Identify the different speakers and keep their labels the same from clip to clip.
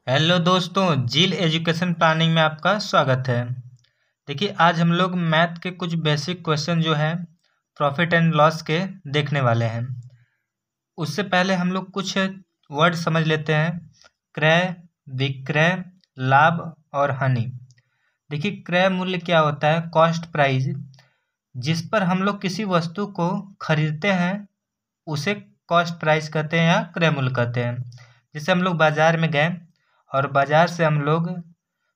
Speaker 1: Hello दोस्तों, जील education planning में आपका स्वागत है। देखिए, आज हम लोग मैथ के कुछ बेसिक क्वेश्चन जो है प्रॉफिट एंड लॉस के देखने वाले हैं। उससे पहले हम लोग कुछ वर्ड समझ लेते हैं। क्रय, विक्रय, लाभ और हानि। देखिए, क्रय मूल्य क्या होता है? Cost price. जिस पर हम लोग किसी वस्तु को खरीदते हैं उसे कॉस्ट प्राइस कहते हैं या क्रय मूल्य कहते हैं। जैसे हम लोग बाजार में गए और बाजार से हम लोग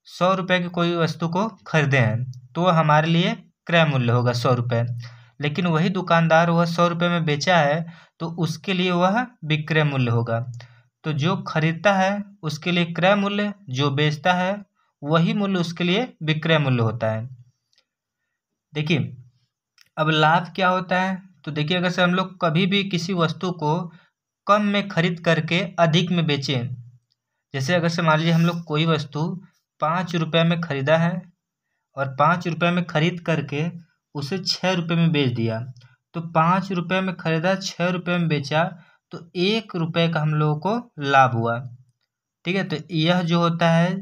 Speaker 1: 100 रुपये की कोई वस्तु को खरीदे हैं तो हमारे लिए क्रय मूल्य होगा 100 रुपये। लेकिन वही दुकानदार वह 100 रुपये में बेचा है तो उसके लिए वह विक्रय मूल्य होगा। तो जो खरीदता है उसके लिए क्रय मूल्य, जो बेचता है वही मूल्य उसके लिए विक्रय मूल्य होता है। देखिए, अब लाभ क्या होता है? तो देखिए, अगर से हम लोग कभी भी किसी वस्तु को कम में खरीद करके अधिक में बेचें, जैसे अगर से मान लीजिए हम लोग कोई वस्तु 5 रुपये में खरीदा है और 5 रुपये में खरीद करके उसे 6 रुपये में बेच दिया, तो 5 रुपये में खरीदा 6 रुपये में बेचा तो 1 रुपये का हम लोगों को लाभ हुआ। ठीक है, तो यह जो होता है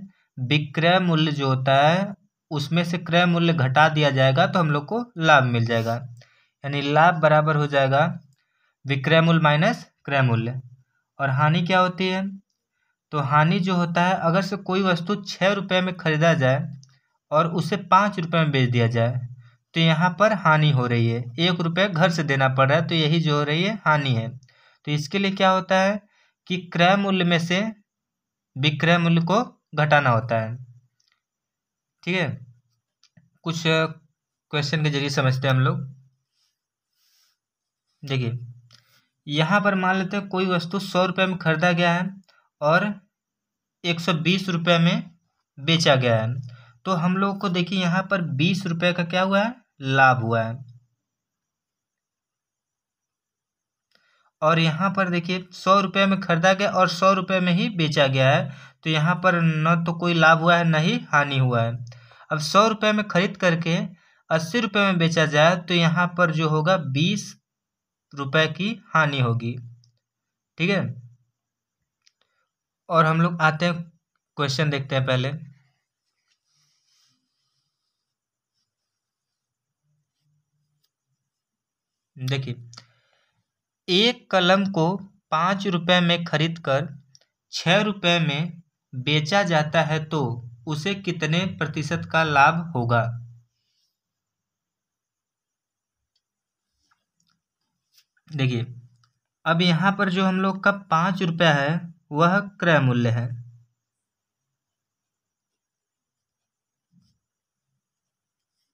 Speaker 1: विक्रय मूल्य जो होता है उसमें से क्रय मूल्य घटा दिया जाएगा तो हम लोग को लाभ मिल जाएगा। यानी लाभ बराबर हो जाएगा विक्रय मूल्य माइनस क्रय मूल्य। और हानि क्या होती है? तो हानि जो होता है, अगर से कोई वस्तु 6 रुपये में खरीदा जाए और उसे 5 रुपये में बेच दिया जाए तो यहाँ पर हानि हो रही है। 1 रुपये घर से देना पड़ रहा है तो यही जो हो रही है हानि है। तो इसके लिए क्या होता है कि क्रय मूल्य में से विक्रय मूल्य को घटाना होता है। ठीक है, कुछ क्वेश्चन के जरिए समझते हैं हम लोग। देखिए, यहाँ पर मान लेते हैं कोई वस्तु 100 रुपये में खरीदा गया है और 120 रुपये में बेचा गया है, तो हम लोग को देखिए यहाँ पर 20 रुपये का क्या हुआ है? लाभ हुआ है। और यहाँ पर देखिए 100 रुपये में खरीदा गया और 100 रुपये में ही बेचा गया है, तो यहाँ पर न तो कोई लाभ हुआ है न ही हानि हुआ है। अब 100 रुपये में खरीद करके 80 रुपये में बेचा जाए तो यहाँ पर जो होगा 20 रुपये की हानि होगी। ठीक है, और हम लोग आते हैं क्वेश्चन देखते हैं पहले। देखिए, एक कलम को 5 रुपये में खरीद कर 6 रुपये में बेचा जाता है तो उसे कितने प्रतिशत का लाभ होगा? देखिए, अब यहाँ पर जो हम लोग का 5 रुपया है वह क्रय मूल्य है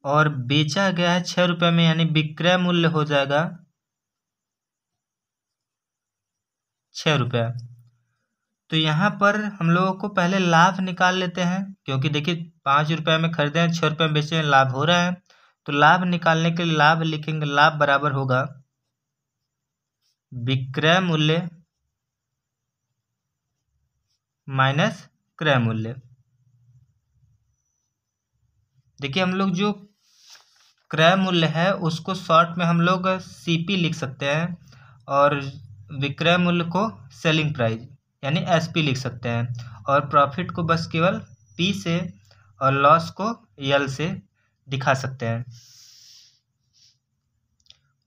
Speaker 1: और बेचा गया है 6 रुपये में, यानी विक्रय मूल्य हो जाएगा 6 रुपया। तो यहाँ पर हम लोगों को पहले लाभ निकाल लेते हैं, क्योंकि देखिए 5 रुपये में खरीदे हैं 6 रुपये में बेचे हैं, लाभ हो रहा है। तो लाभ निकालने के लिए लाभ लिखेंगे, लाभ बराबर होगा विक्रय मूल्य माइनस क्रय मूल्य। देखिए, हम लोग जो क्रय मूल्य है उसको शॉर्ट में हम लोग सीपी लिख सकते हैं और विक्रय मूल्य को सेलिंग प्राइस यानी एसपी लिख सकते हैं, और प्रॉफिट को बस केवल पी से और लॉस को यल से दिखा सकते हैं।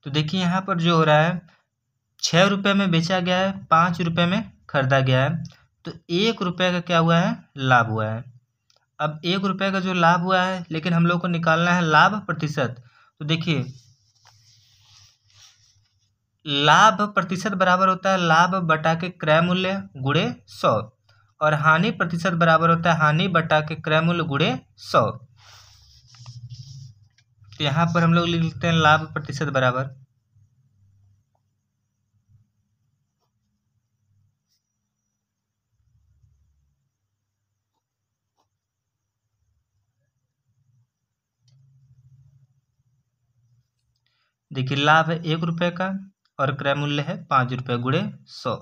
Speaker 1: तो देखिए, यहाँ पर जो हो रहा है 6 रुपये में बेचा गया है, 5 रुपये में खरीदा गया है, तो 1 रुपये का क्या हुआ है? लाभ हुआ है। अब 1 रुपये का जो लाभ हुआ है, लेकिन हम लोग को निकालना है लाभ प्रतिशत। तो देखिए, लाभ प्रतिशत बराबर होता है लाभ बटा के क्रय मूल्य गुणे 100, और हानि प्रतिशत बराबर होता है हानि बटा के क्रय मूल्य गुणे 100। तो यहाँ पर हम लोग लिख लेते हैं लाभ प्रतिशत बराबर देखिए, लाभ है 1 रुपये का और क्रय मूल्य है 5 रुपये गुणे 100,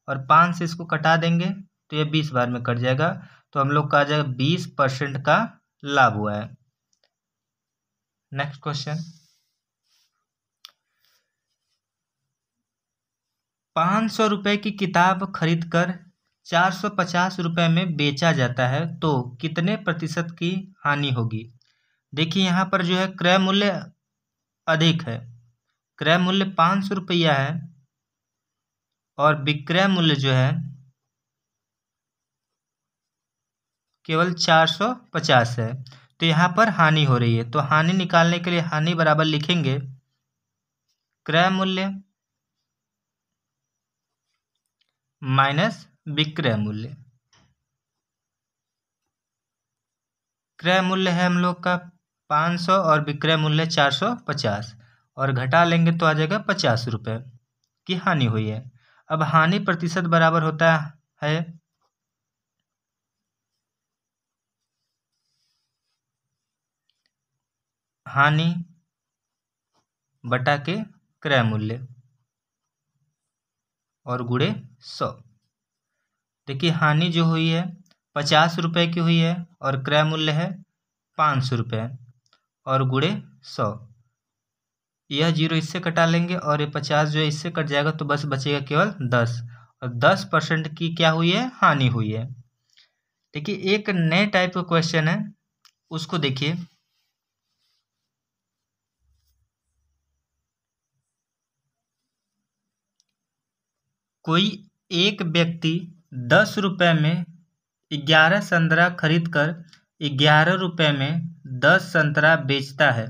Speaker 1: और 5 से इसको कटा देंगे तो ये 20 बार में कट जाएगा, तो हम लोग का आ जाएगा 20% का लाभ हुआ है। नेक्स्ट क्वेश्चन, 500 रुपये की किताब खरीद कर 450 रुपये में बेचा जाता है तो कितने प्रतिशत की हानि होगी। देखिए यहाँ पर जो है क्रय मूल्य अधिक है, क्रय मूल्य 500 रुपया है और विक्रय मूल्य जो है केवल 450 है, तो यहाँ पर हानि हो रही है। तो हानि निकालने के लिए हानि बराबर लिखेंगे क्रय मूल्य माइनस विक्रय मूल्य। क्रय मूल्य है हम लोग का 500 और विक्रय मूल्य 450 और घटा लेंगे तो आ जाएगा 50 रुपये की हानि हुई है। अब हानि प्रतिशत बराबर होता है हानि बटा के क्रय मूल्य और गुणे 100। देखिए हानि जो हुई है 50 रुपये की हुई है और क्रय मूल्य है 500 रुपये और गुणे 100। यह 0 इससे कटा लेंगे और ये 50 जो है इससे कट जाएगा तो बस बचेगा केवल 10 और 10% की क्या हुई है हानि हुई है। देखिए एक नए टाइप का क्वेश्चन है, उसको देखिए। कोई एक व्यक्ति 10 रुपये में 11 संतरा खरीद कर 11 रुपये में 10 संतरा बेचता है।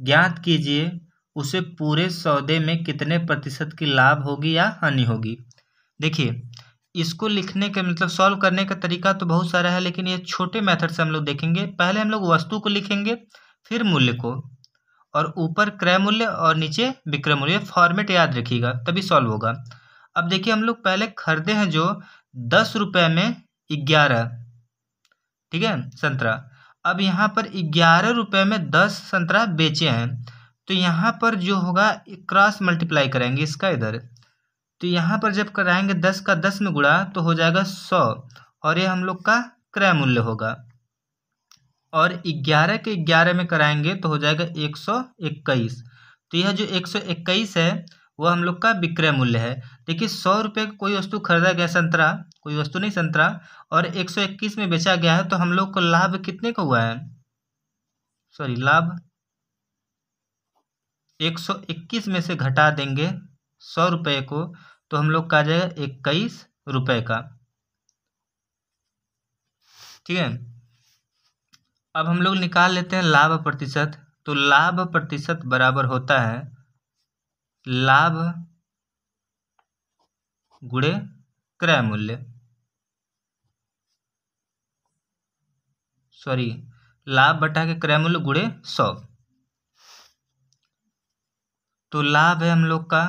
Speaker 1: ज्ञात कीजिए उसे पूरे सौदे में कितने प्रतिशत की लाभ होगी या हानि होगी। देखिए इसको लिखने के मतलब सॉल्व करने का तरीका तो बहुत सारा है, लेकिन ये छोटे मेथड से हम लोग देखेंगे। पहले हम लोग वस्तु को लिखेंगे, फिर मूल्य को, और ऊपर क्रय मूल्य और नीचे विक्रय मूल्य। फॉर्मेट याद रखिएगा तभी सॉल्व होगा। अब देखिए हम लोग पहले खरीदे हैं जो 10 रुपये में 11, ठीक है, संतरा। अब यहाँ पर 11 रुपये में 10 संतरा बेचे हैं, तो यहाँ पर जो होगा क्रॉस मल्टीप्लाई करेंगे इसका इधर। तो यहाँ पर जब कराएंगे 10 का 10 में गुणा तो हो जाएगा 100 और ये हम लोग का क्रय मूल्य होगा। और 11 के 11 में कराएंगे तो हो जाएगा 121। तो यह जो 121 है वह हम लोग का विक्रय मूल्य है। देखिए 100 रुपये का कोई वस्तु खरीदा गया, संतरा, कोई वस्तु नहीं संतरा, और 121 में बेचा गया है, तो हम लोग को लाभ कितने का हुआ है, सॉरी लाभ 121 में से घटा देंगे 100 रुपये को तो हम लोग का आ जाएगा 21 रुपये का, ठीक है। अब हम लोग निकाल लेते हैं लाभ प्रतिशत। तो लाभ प्रतिशत बराबर होता है लाभ गुणे क्रय मूल्य, सॉरी लाभ बटा के क्रय मूल्य गुणे 100। तो लाभ है हम लोग का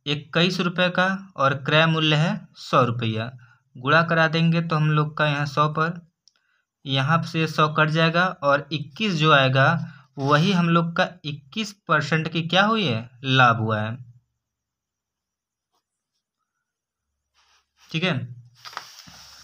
Speaker 1: 21 रुपये का और क्रय मूल्य है 100 रुपया। गुणा करा देंगे तो हम लोग का यहाँ 100 पर, यहाँ से 100 कट जाएगा और 21 जो आएगा वही हम लोग का 21% की क्या हुई है, लाभ हुआ है, ठीक है।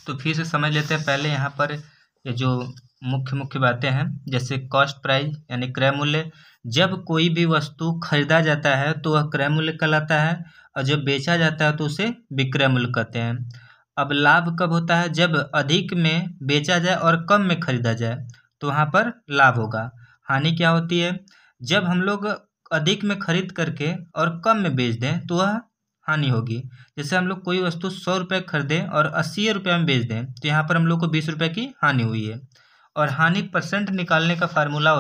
Speaker 1: तो फिर से समझ लेते हैं। पहले यहाँ पर ये जो मुख्य बातें हैं, जैसे कॉस्ट प्राइस यानी क्रय मूल्य। जब कोई भी वस्तु खरीदा जाता है तो वह क्रय मूल्य कहलाता है, और जब बेचा जाता है तो उसे विक्रय मूल्य कहते हैं। अब लाभ कब होता है, जब अधिक में बेचा जाए और कम में खरीदा जाए तो वहाँ पर लाभ होगा। हानि क्या होती है, जब हम लोग अधिक में खरीद करके और कम में बेच दें तो वह हानि होगी। जैसे हम लोग कोई वस्तु 100 रुपये खरीदें और 80 रुपये में बेच दें तो यहाँ पर हम लोग को 20 रुपये की हानि हुई है। और हानि परसेंट निकालने का फार्मूला